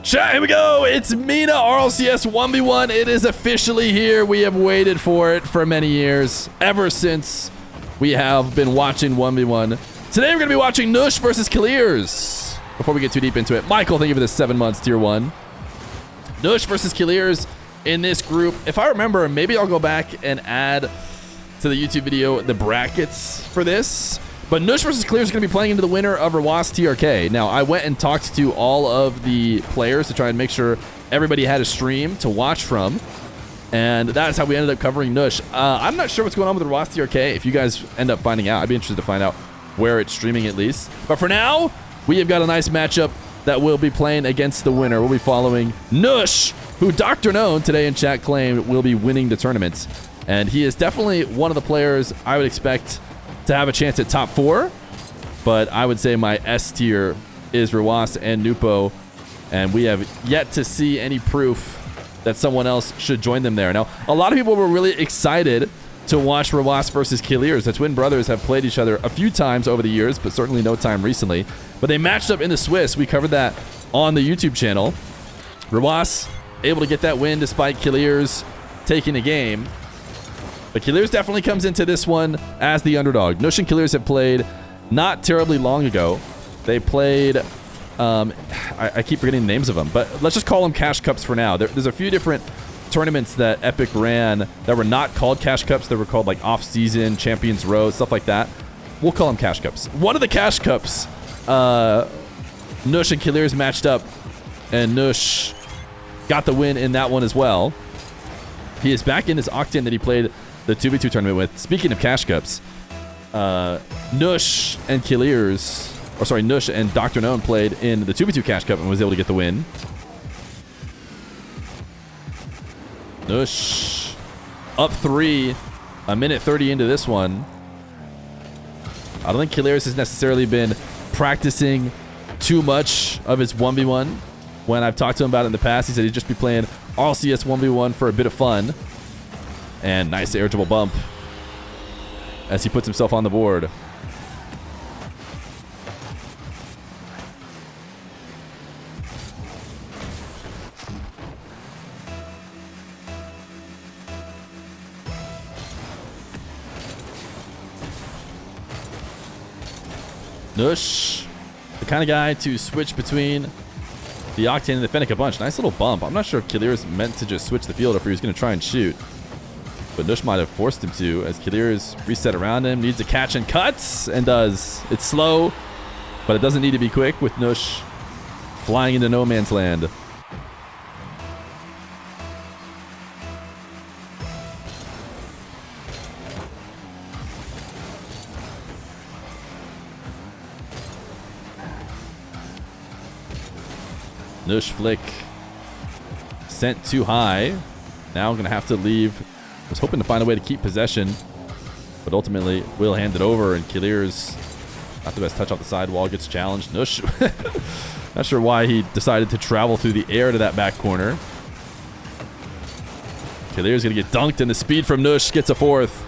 Chat, here we go. It's Mina RLCS 1v1. It is officially here. We have waited for it for many years, ever since we have been watching 1v1. Today we're going to be watching Nush versus Kiileerrz. Before we get too deep into it, Michael, thank you for the 7 months, tier 1. Nush versus Kiileerrz in this group. If I remember, maybe I'll go back and add to the YouTube video the brackets for this. But Nush versus Kiileerrz is going to be playing into the winner of RLCS TRK. Now, I went and talked to all of the players to try and make sure everybody had a stream to watch from. And that's how we ended up covering Nush. I'm not sure what's going on with RLCS TRK. If you guys end up finding out, I'd be interested to find out where it's streaming at least. But for now, we have got a nice matchup that we'll be playing against the winner. We'll be following Nush, who Dr. Known today in chat claimed will be winning the tournament. And he is definitely one of the players I would expect to have a chance at top 4, but I would say my S tier is RLCS and Nupo, and we have yet to see any proof that someone else should join them there. Now, a lot of people were really excited to watch RLCS versus Kiileerrz. The twin brothers have played each other a few times over the years, but certainly no time recently. But they matched up in the Swiss. We covered that on the YouTube channel. RLCS able to get that win despite Kiileerrz taking the game. But Kiileerrz definitely comes into this one as the underdog. Nush and Kiileerrz have played not terribly long ago. They played, I keep forgetting the names of them, but let's just call them Cash Cups for now. There's a few different tournaments that Epic ran that were not called Cash Cups. They were called like Off-Season, Champions Row, stuff like that. We'll call them Cash Cups. One of the Cash Cups, Nush and Kiileerrz matched up, and Nush got the win in that one as well. He is back in his Octane that he played the 2v2 tournament with. Speaking of Cash Cups, Nush and Kiileerrz, or sorry, Nush and Dr. Known played in the 2v2 Cash Cup and was able to get the win. Nush up 3, a minute 30 into this one. I don't think Kiileerrz has necessarily been practicing too much of his 1v1. When I've talked to him about it in the past, he said he'd just be playing RLCS 1v1 for a bit of fun. And nice air dribble bump as he puts himself on the board. Nush, the kind of guy to switch between the Octane and the Fennec a bunch. Nice little bump. I'm not sure if Kiileerrz meant to just switch the field or if he was going to try and shoot. But Nush might have forced him to, as Kiileerrz reset around him, needs to catch and cuts, and does. It's slow, but it doesn't need to be quick with Nush flying into no man's land. Nush flick sent too high. Now I'm going to have to leave. Was hoping to find a way to keep possession, but ultimately will hand it over, and Kiileerrz, not the best touch off the sidewall, gets challenged. Nush, not sure why he decided to travel through the air to that back corner. Kiileerrz going to get dunked, and the speed from Nush gets a 4th.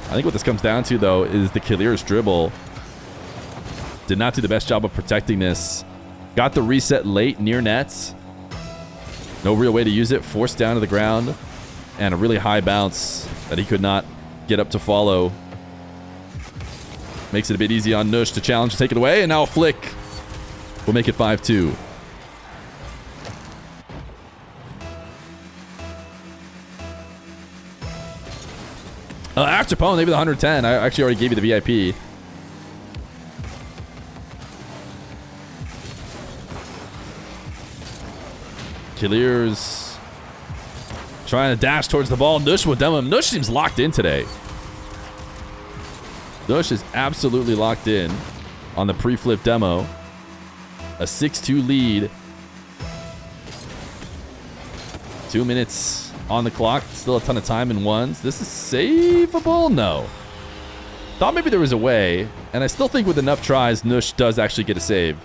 I think what this comes down to, though, is the Kiileerrz dribble did not do the best job of protecting this. Got the reset late near nets. No real way to use it. Forced down to the ground. And a really high bounce that he could not get up to follow. Makes it a bit easy on Nush to challenge to take it away. And now a flick will make it 5-2. After Pone, maybe the 110. I actually already gave you the VIP. Kiileerrz trying to dash towards the ball. Nush will demo him. Nush seems locked in today. Nush is absolutely locked in on the pre-flip demo. A 6-2 lead. 2 minutes on the clock. Still a ton of time in ones. This is saveable? No. Thought maybe there was a way. And I still think with enough tries, Nush does actually get a save.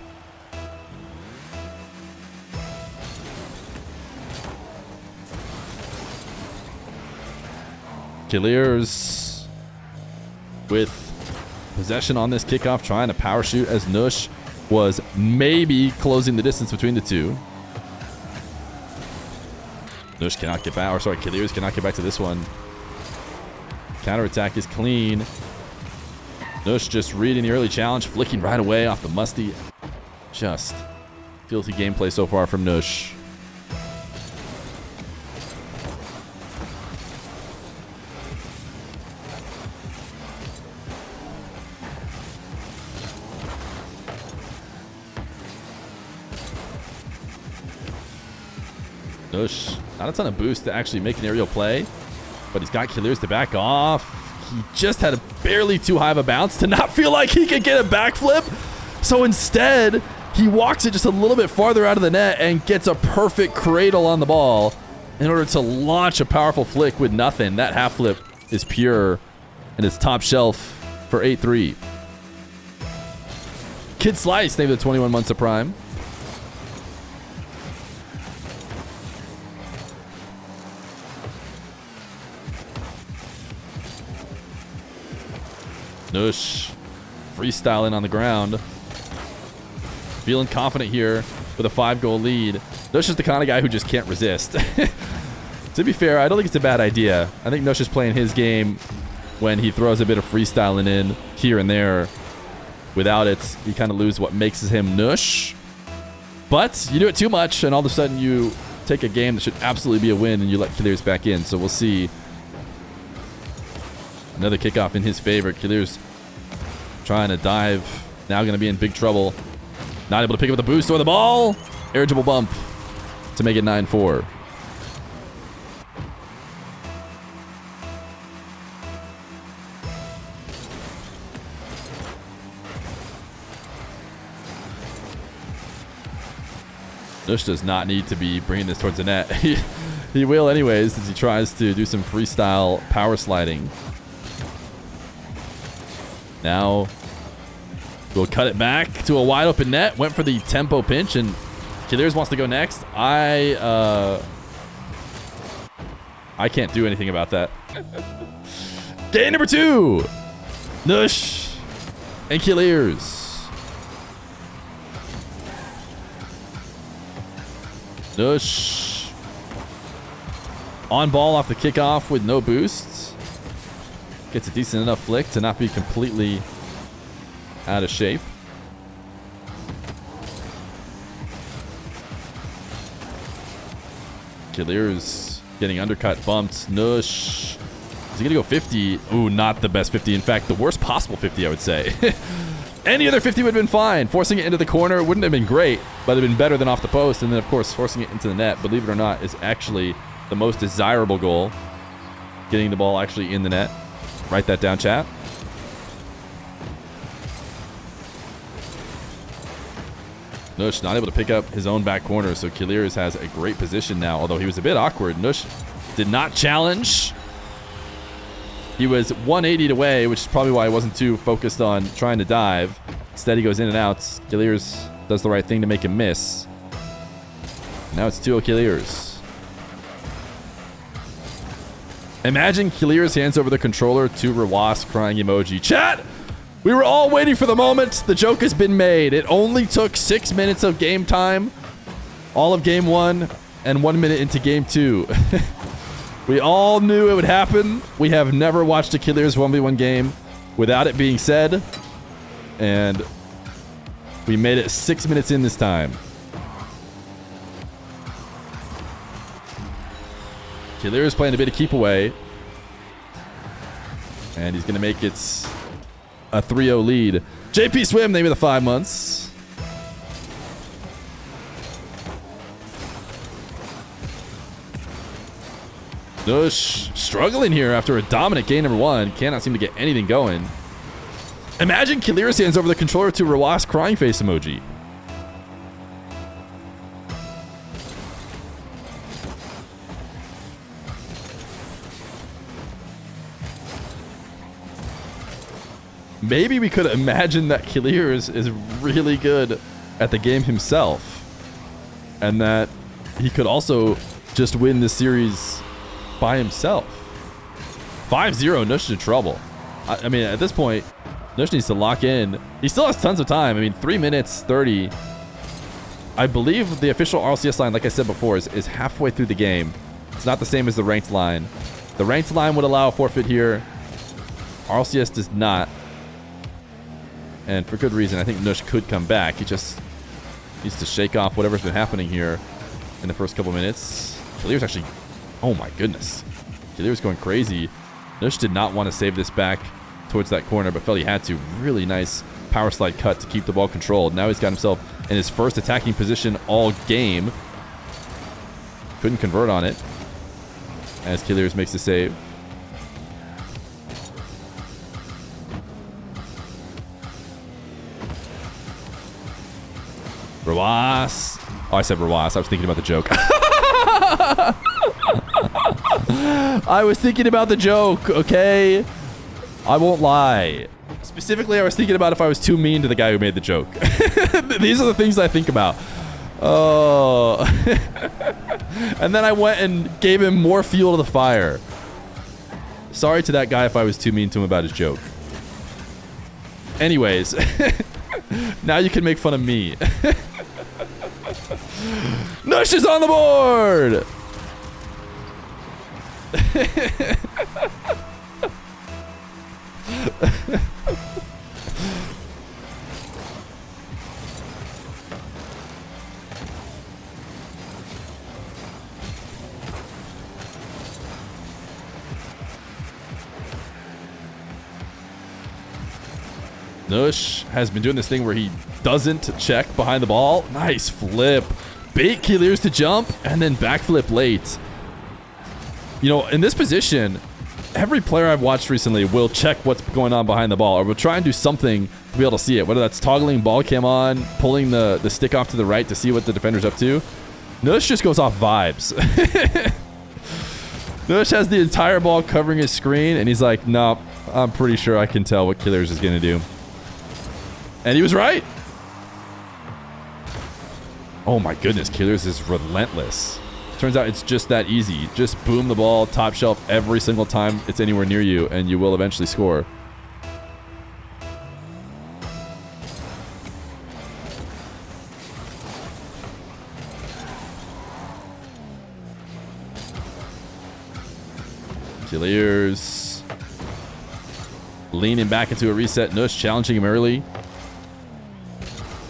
Kiileerrz with possession on this kickoff, trying to power shoot as Nush was maybe closing the distance between the two. Nush cannot get back. Or sorry, Kiileerrz cannot get back to this one. Counterattack is clean. Nush just reading the early challenge, flicking right away off the musty. Just filthy gameplay so far from Nush. Nush, not a ton of boost to actually make an aerial play, but he's got Kiileerrz to back off. He just had a barely too high of a bounce to not feel like he could get a backflip. So instead, he walks it just a little bit farther out of the net and gets a perfect cradle on the ball in order to launch a powerful flick with nothing. That half flip is pure, and it's top shelf for 8-3. Kid Slice, named the 21 months of prime. Nush freestyling on the ground. Feeling confident here with a 5-goal lead. Nush is the kind of guy who just can't resist. To be fair, I don't think it's a bad idea. I think Nush is playing his game when he throws a bit of freestyling in here and there. Without it, you kind of lose what makes him Nush. But you do it too much, and all of a sudden you take a game that should absolutely be a win, and you let Kiileerrz back in. So we'll see. Another kickoff in his favor. Kiileerrz trying to dive. Now going to be in big trouble. Not able to pick up the boost or the ball. Irritable bump to make it 9-4. Nush does not need to be bringing this towards the net. He will anyways as he tries to do some freestyle power sliding. Now, we'll cut it back to a wide open net. Went for the tempo pinch, and Kiileerrz wants to go next. I can't do anything about that. Game number 2. Nush and Kiileerrz. Nush on ball off the kickoff with no boosts. Gets a decent enough flick to not be completely out of shape. Kiileerrz getting undercut, bumped. Nush. Is he going to go 50? Ooh, not the best 50. In fact, the worst possible 50, I would say. Any other 50 would have been fine. Forcing it into the corner wouldn't have been great, but it would have been better than off the post. And then, of course, forcing it into the net, believe it or not, is actually the most desirable goal. Getting the ball actually in the net. Write that down, chat. Nush not able to pick up his own back corner, so Kiileerrz has a great position now, although he was a bit awkward. Nush did not challenge. He was 180 away, which is probably why he wasn't too focused on trying to dive. Instead, he goes in and out. Kiileerrz does the right thing to make him miss. Now it's 2-0 Kiileerrz. Imagine Kiileerrz hands over the controller to Rawas crying emoji. Chat! We were all waiting for the moment. The joke has been made. It only took 6 minutes of game time. All of game 1 and 1 minute into game 2. We all knew it would happen. We have never watched a Kiileerrz 1v1 game without it being said. And we made it 6 minutes in this time. Kiileerrz playing a bit of keep away. And he's going to make it a 3-0 lead. JP Swim, name of the 5 months. Nush struggling here after a dominant game number 1. Cannot seem to get anything going. Imagine Kiileerrz hands over the controller to Rawas crying face emoji. Maybe we could imagine that Kiileerrz is really good at the game himself. And that he could also just win this series by himself. 5-0, Nush is in trouble. I mean, at this point, Nush needs to lock in. He still has tons of time. I mean, 3 minutes 30. I believe the official RLCS line, like I said before, is halfway through the game. It's not the same as the ranked line. The ranked line would allow a forfeit here. RLCS does not. And for good reason. I think Nush could come back. He just needs to shake off whatever's been happening here in the first couple minutes. Kiileerrz actually... Oh my goodness. Kiileerrz going crazy. Nush did not want to save this back towards that corner, but felt he had to. Really nice power slide cut to keep the ball controlled. Now he's got himself in his first attacking position all game. Couldn't convert on it as Kiileerrz makes the save. Rawas. Oh, I said Rawas. I was thinking about the joke. I was thinking about the joke, okay? I won't lie. Specifically, I was thinking about if I was too mean to the guy who made the joke. These are the things I think about. Oh. And then I went and gave him more fuel to the fire. Sorry to that guy if I was too mean to him about his joke. Anyways. Now you can make fun of me. Nush is on the board! Nush has been doing this thing where he doesn't check behind the ball. Nice flip. Bait Kiileerrz to jump and then backflip late. You know, in this position, every player I've watched recently will check what's going on behind the ball or will try and do something to be able to see it. Whether that's toggling ball cam on, pulling the stick off to the right to see what the defender's up to. Nush just goes off vibes. Nush has the entire ball covering his screen and he's like, nope, I'm pretty sure I can tell what Kiileerrz is going to do. And he was right. Oh my goodness, Kiileerrz is relentless. Turns out it's just that easy. Just boom the ball top shelf every single time it's anywhere near you, and you will eventually score. Kiileerrz leaning back into a reset. Nush challenging him early.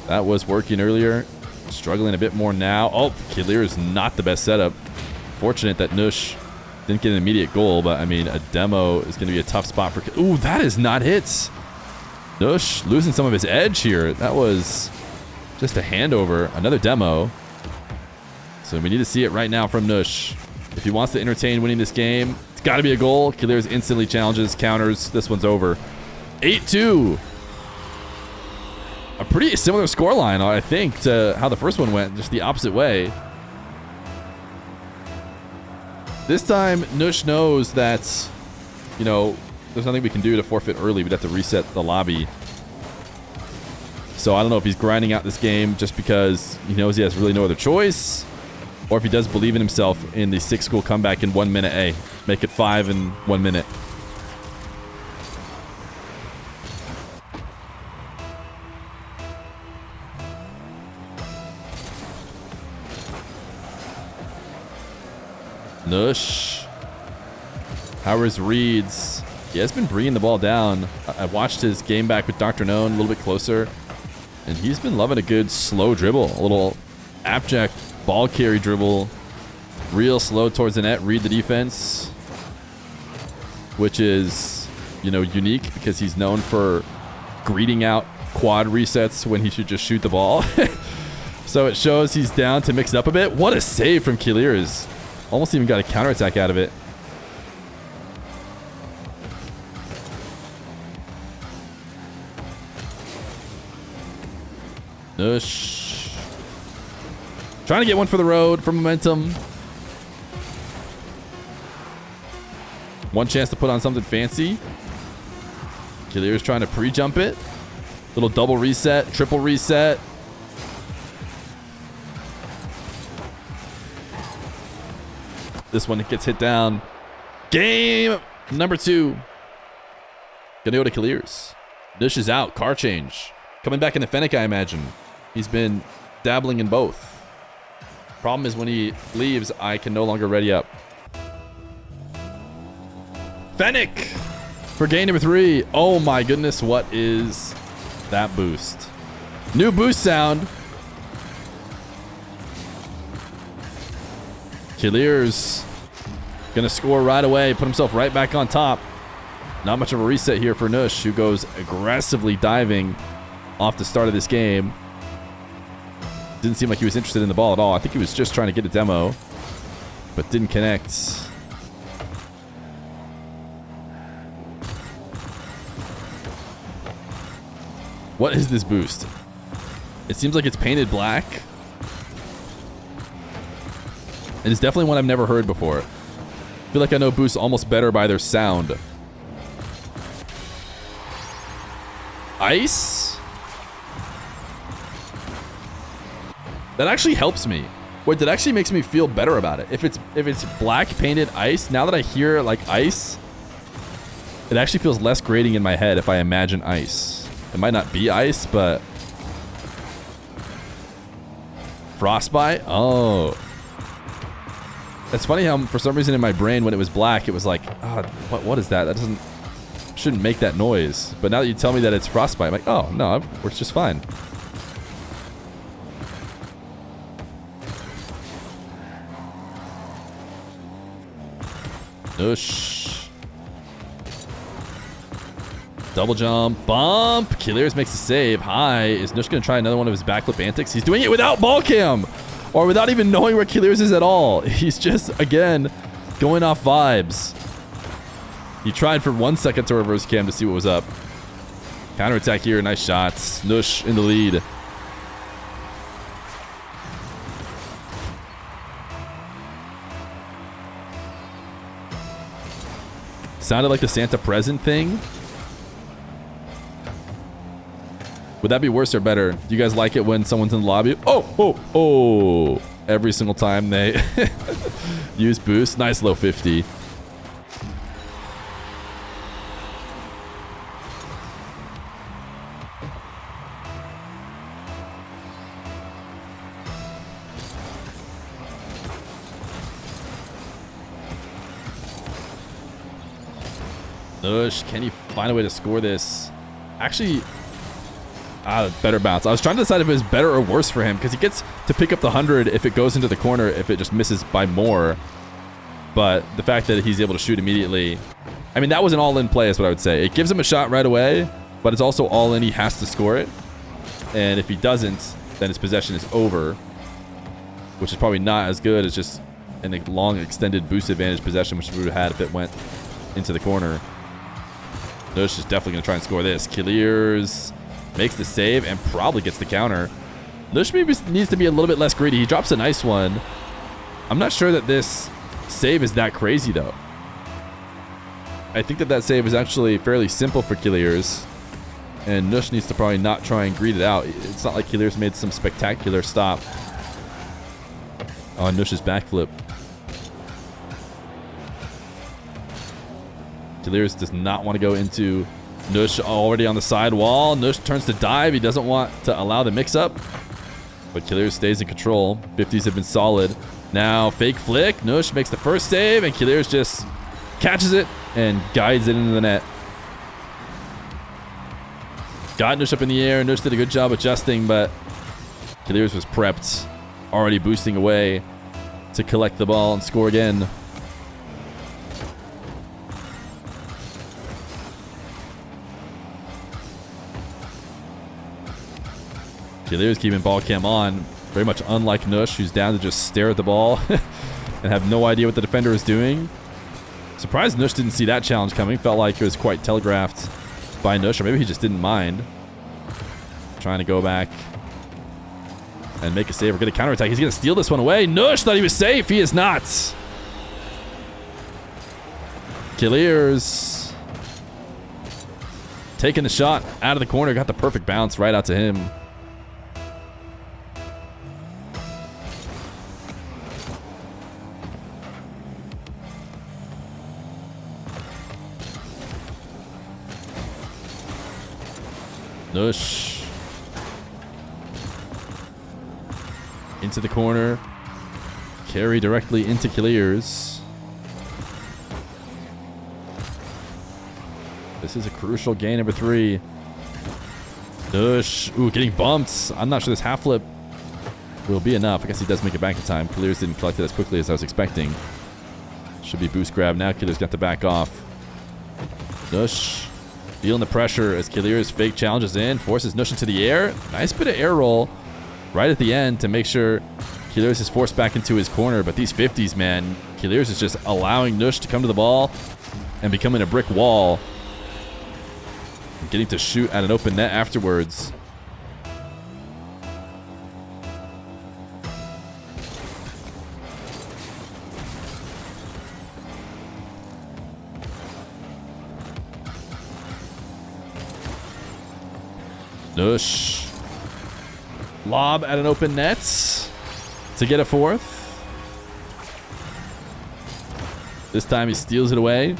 That was working earlier. Struggling a bit more now. Oh, Kiileerrz not the best setup. Fortunate that Nush didn't get an immediate goal, but I mean, a demo is going to be a tough spot for... Ooh, that is not hits. Nush losing some of his edge here. That was just a handover. Another demo. So we need to see it right now from Nush. If he wants to entertain winning this game, it's got to be a goal. Kiileerrz instantly challenges, counters. This one's over. 8-2. A pretty similar scoreline, I think, to how the first one went, just the opposite way. This time, Nush knows that, you know, there's nothing we can do to forfeit early. We'd have to reset the lobby. So I don't know if he's grinding out this game just because he knows he has really no other choice, or if he does believe in himself in the 6-goal comeback in 1 minute. A make it 5 in 1 minute. Nush. How are his reads? He has been bringing the ball down. I watched his game back with Dr. Known a little bit closer, and he's been loving a good slow dribble. A little abject ball carry dribble. Real slow towards the net. Read the defense. Which is, you know, unique because he's known for greeting out quad resets when he should just shoot the ball. So it shows he's down to mix it up a bit. What a save from Kiileerrz. Almost even got a counterattack out of it. Nush. Trying to get one for the road for momentum. One chance to put on something fancy. Kiileerrz trying to pre-jump it. Little double reset, triple reset. This one gets hit down. Game number 2. Gonna go to Kiileerrz. Nush is out. Car change. Coming back in the Fennec, I imagine. He's been dabbling in both. Problem is when he leaves, I can no longer ready up. Fennec for game number 3. Oh my goodness, what is that boost? New boost sound. Kiileerrz gonna score right away, put himself right back on top. Not much of a reset here for Nush, who goes aggressively diving off the start of this game. Didn't seem like he was interested in the ball at all. I think he was just trying to get a demo, but didn't connect. What is this boost? It seems like it's painted black. It is definitely one I've never heard before. I feel like I know boosts almost better by their sound. Ice? That actually helps me. Wait, that actually makes me feel better about it. If it's black painted ice, now that I hear like ice, it actually feels less grating in my head if I imagine ice. It might not be ice, but frostbite? Oh. It's funny how for some reason in my brain when it was black, it was like, oh, what is that? That shouldn't make that noise. But now that you tell me that it's frostbite, I'm like, oh, no, it works just fine. Nush. Double jump, bump. Kiileerrz makes a save. High. Is Nush going to try another one of his backflip antics? He's doing it without ball cam. Or without even knowing where Kiileerrz is at all. He's just, again, going off vibes. He tried for 1 second to reverse cam to see what was up. Counterattack here. Nice shots. Nush in the lead. Sounded like the Santa present thing. Would that be worse or better? Do you guys like it when someone's in the lobby? Oh! Every single time they use boost. Nice low 50. Nush, can he find a way to score this? Actually, better bounce. I was trying to decide if it was better or worse for him because he gets to pick up the 100 if it goes into the corner, if it just misses by more. But the fact that he's able to shoot immediately, I mean, that was an all-in play is what I would say. It gives him a shot right away, but it's also all-in. He has to score it. And if he doesn't, then his possession is over, which is probably not as good as just a long extended boost advantage possession, which we would have had if it went into the corner. Nush is definitely going to try and score this. Kiileerrz makes the save and probably gets the counter. Nush maybe needs to be a little bit less greedy. He drops a nice one. I'm not sure that this save is that crazy, though. I think that save is actually fairly simple for Kiileerrz. And Nush needs to probably not try and greed it out. It's not like Kiileerrz made some spectacular stop on Nush's backflip. Kiileerrz does not want to go into Nush already on the sidewall. Nush turns to dive. He doesn't want to allow the mix-up. But Kiileerrz stays in control. 50s have been solid. Now, fake flick. Nush makes the first save, and Kiileerrz just catches it and guides it into the net. Got Nush up in the air. Nush did a good job adjusting, but Kiileerrz was prepped, already boosting away to collect the ball and score again. Kiileerrz keeping ball cam on. Very much unlike Nush, who's down to just stare at the ball and have no idea what the defender is doing. Surprised Nush didn't see that challenge coming. Felt like it was quite telegraphed by Nush, or maybe he just didn't mind. Trying to go back and make a save or get a counterattack. He's going to steal this one away. Nush thought he was safe. He is not. Kiileerrz taking the shot out of the corner. Got the perfect bounce right out to him. Nush into the corner. Carry directly into Kiileerrz. This is a crucial game number 3. Nush. Ooh, getting bumped. I'm not sure this half flip will be enough. I guess he does make it back in time. Kiileerrz didn't collect it as quickly as I was expecting. Should be boost grab now. Kiileerrz got to back off. Nush feeling the pressure as Kiileerrz fake challenges in. Forces Nush into the air. Nice bit of air roll right at the end to make sure Kiileerrz is forced back into his corner. But these 50s, man. Kiileerrz is just allowing Nush to come to the ball and becoming a brick wall. Getting to shoot at an open net afterwards. Nush. Lob at an open net to get a 4th. This time he steals it away.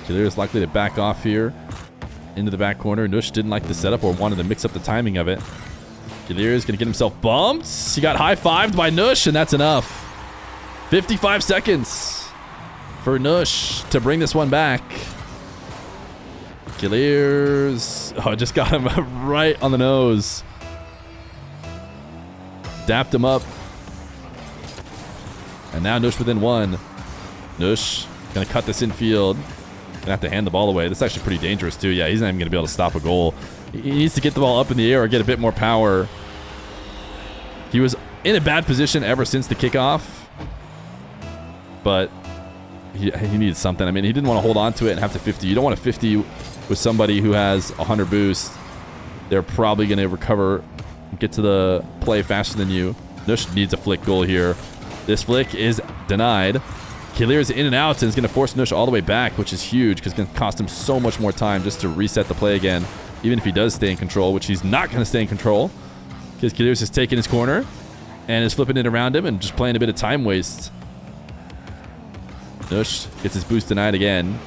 Kiileerrz likely to back off here into the back corner. Nush didn't like the setup or wanted to mix up the timing of it. Kiileerrz gonna get himself bumped. He got high-fived by Nush, and that's enough. 55 seconds for Nush to bring this one back. Kiileerrz, just got him right on the nose. Dapped him up. And now Nush within 1. Nush gonna cut this infield. Gonna have to hand the ball away. This is actually pretty dangerous too. Yeah, he's not even gonna be able to stop a goal. He needs to get the ball up in the air or get a bit more power. He was in a bad position ever since the kickoff, but he needed something. I mean, he didn't want to hold on to it and have to 50. You don't want to 50 with somebody who has 100 boost. They're probably gonna recover, get to the play faster than you. Nush needs a flick goal here. This flick is denied. Kiileerrz in and out and is going to force Nush all the way back, which is huge because it's going to cost him so much more time just to reset the play again, even if he does stay in control, which he's not going to stay in control because Kiileerrz is taking his corner and is flipping it around him and just playing a bit of time waste. Nush gets his boost denied again.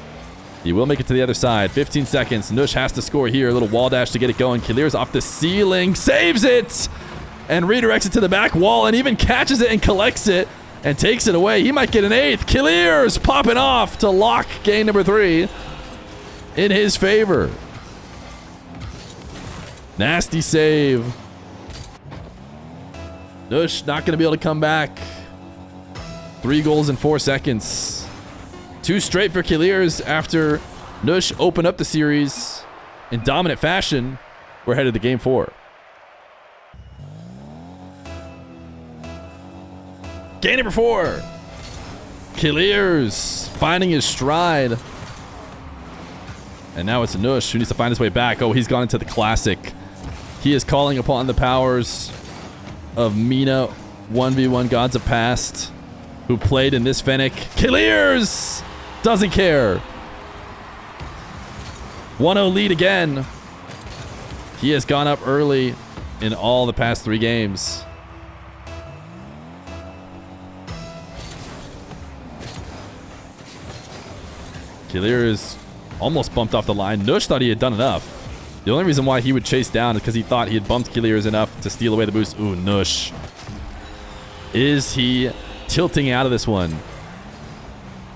He will make it to the other side. 15 seconds. Nush has to score here. A little wall dash to get it going. Kiileerrz off the ceiling. Saves it! And redirects it to the back wall and even catches it and collects it. And takes it away. He might get an 8th. Kiileerrz popping off to lock game number 3 in his favor. Nasty save. Nush not going to be able to come back. 3 goals in 4 seconds. 2 straight for Kiileerrz after Nush opened up the series in dominant fashion. We're headed to game 4. Game number 4. Kiileerrz finding his stride. And now it's Nush who needs to find his way back. Oh, he's gone into the classic. He is calling upon the powers of Mina 1v1 gods of past who played in this Fennec. Kiileerrz doesn't care. 1-0 lead again. He has gone up early in all the past 3 games. Kiileerrz almost bumped off the line. Nush thought he had done enough. The only reason why he would chase down is because he thought he had bumped Kiileerrz enough to steal away the boost. Ooh, Nush. Is he tilting out of this one?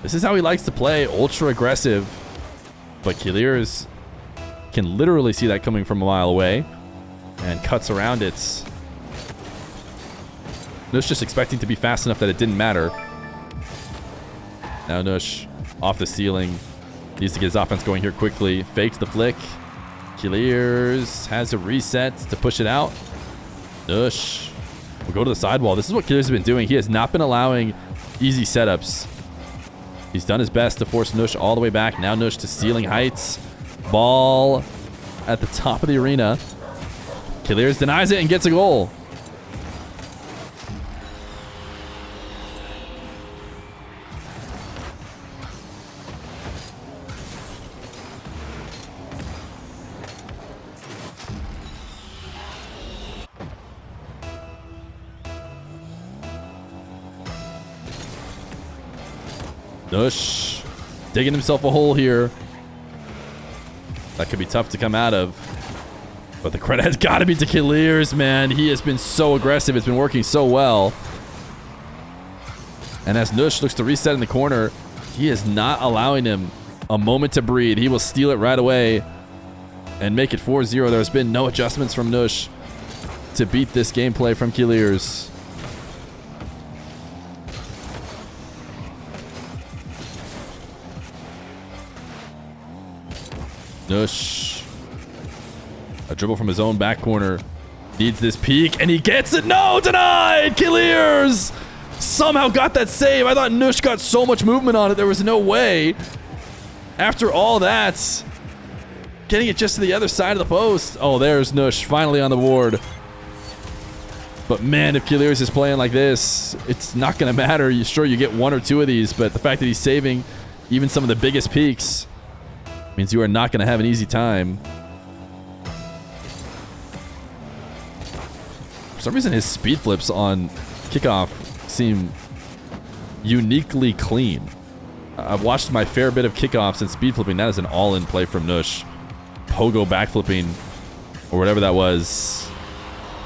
This is how he likes to play. Ultra aggressive. But Kiileerrz can literally see that coming from a mile away and cuts around it. Nush just expecting to be fast enough that it didn't matter. Now Nush off the ceiling. Needs to get his offense going here quickly. Fakes the flick. Kiileerrz has a reset to push it out. Nush will go to the sidewall. This is what Kiileerrz has been doing. He has not been allowing easy setups. He's done his best to force Nush all the way back. Now Nush to ceiling heights. Ball at the top of the arena. Kiileerrz denies it and gets a goal. Nush digging himself a hole here. That could be tough to come out of. But the credit has got to be to Kiileerrz, man. He has been so aggressive. It's been working so well. And as Nush looks to reset in the corner, he is not allowing him a moment to breathe. He will steal it right away and make it 4-0. There's been no adjustments from Nush to beat this gameplay from Kiileerrz. Nush, a dribble from his own back corner, needs this peek, and he gets it. No, denied! Kiileerrz somehow got that save. I thought Nush got so much movement on it, there was no way. After all that, getting it just to the other side of the post. Oh, there's Nush finally on the board. But man, if Kiileerrz is playing like this, it's not going to matter. Sure, you get 1 or 2 of these, but the fact that he's saving even some of the biggest peaks means you are not going to have an easy time. For some reason, his speed flips on kickoff seem uniquely clean. I've watched my fair bit of kickoffs, and speed flipping, that is an all-in play from Nush. Pogo backflipping, or whatever that was,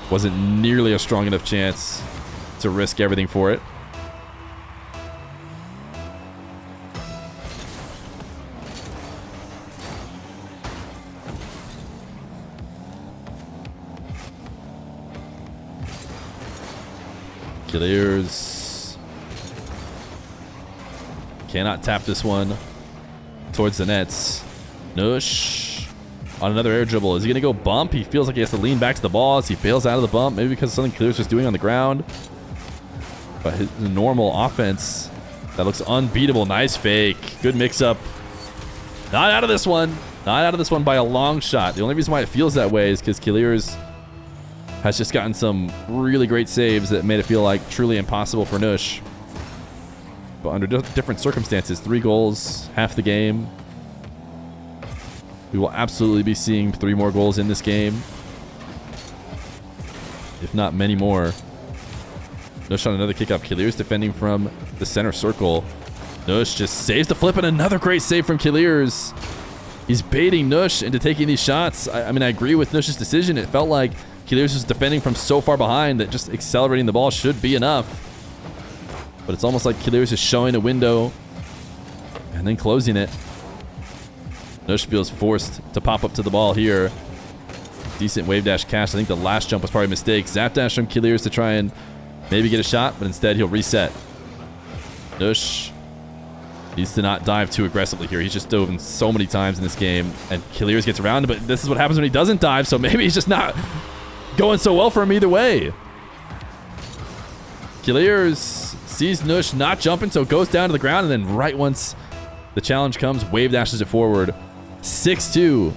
wasn't nearly a strong enough chance to risk everything for it. Kiileerrz cannot tap this one towards the nets. Nush on another air dribble. Is he going to go bump? He feels like he has to lean back to the ball as he bails out of the bump. Maybe because of something Kiileerrz was doing on the ground. But his normal offense, that looks unbeatable. Nice fake. Good mix-up. Not out of this one. Not out of this one by a long shot. The only reason why it feels that way is because Kiileerrz has just gotten some really great saves that made it feel like truly impossible for Nush. But under different circumstances, 3 goals, half the game. We will absolutely be seeing 3 more goals in this game, if not many more. Nush on another kick up. Kiileerrz defending from the center circle. Nush just saves the flip, and another great save from Kiileerrz. He's baiting Nush into taking these shots. I mean, I agree with Nush's decision. It felt like Kiileerrz was defending from so far behind that just accelerating the ball should be enough. But it's almost like Kiileerrz is showing a window and then closing it. Nush feels forced to pop up to the ball here. Decent wave dash cash. I think the last jump was probably a mistake. Zap dash from Kiileerrz to try and maybe get a shot, but instead he'll reset. Nush needs to not dive too aggressively here. He's just dove in so many times in this game, and Kiileerrz gets around, but this is what happens when he doesn't dive, so maybe he's just not going so well for him either way. Kiileerrz sees Nush not jumping, so goes down to the ground, and then right once the challenge comes, wave dashes it forward. 6-2.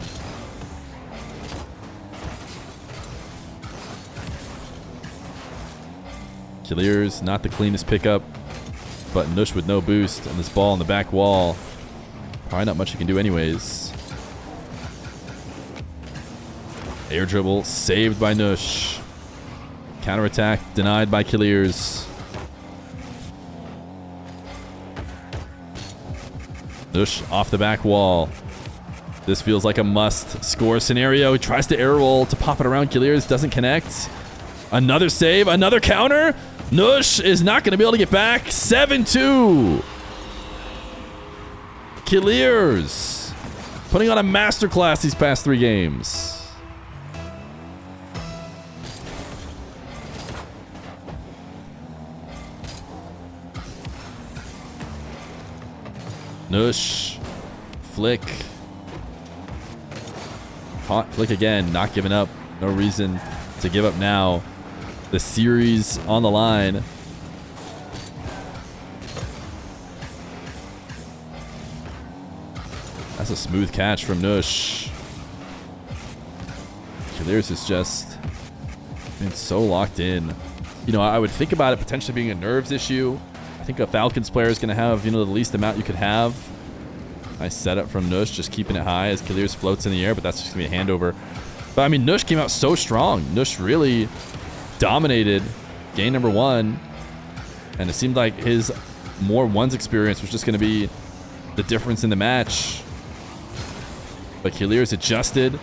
Kiileerrz, not the cleanest pickup, but Nush with no boost, and this ball on the back wall. Probably not much he can do anyways. Air dribble, saved by Nush. Counterattack, denied by Kiileerrz. Nush off the back wall. This feels like a must-score scenario. He tries to air roll to pop it around Kiileerrz. Doesn't connect. Another save. Another counter. Nush is not going to be able to get back. 7-2. Kiileerrz putting on a masterclass these past 3 games. Nush. Flick. Hot flick again. Not giving up. No reason to give up now. The series on the line. That's a smooth catch from Nush. Kiileerrz is just been so locked in. You know, I would think about it potentially being a nerves issue. I think a Falcons player is going to have, you know, the least amount you could have. Nice setup from Nush, just keeping it high as Kiileerrz floats in the air, but that's just going to be a handover. But, I mean, Nush came out so strong. Nush really dominated game number 1, and it seemed like his more ones experience was just going to be the difference in the match. But Kiileerrz adjusted,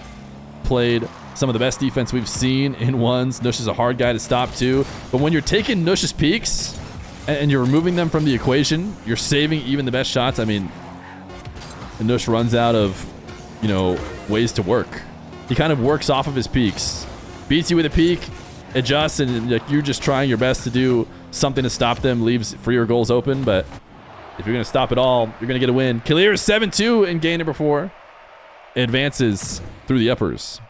played some of the best defense we've seen in ones. Nush is a hard guy to stop too. But when you're taking Nush's peaks and you're removing them from the equation. You're saving even the best shots. I mean, Nush runs out of, you know, ways to work. He kind of works off of his peaks. Beats you with a peak, adjusts, and like, you're just trying your best to do something to stop them, leaves freer goals open, but if you're going to stop it all, you're going to get a win. Kiileerrz 7-2 in game number 4. Advances through the uppers.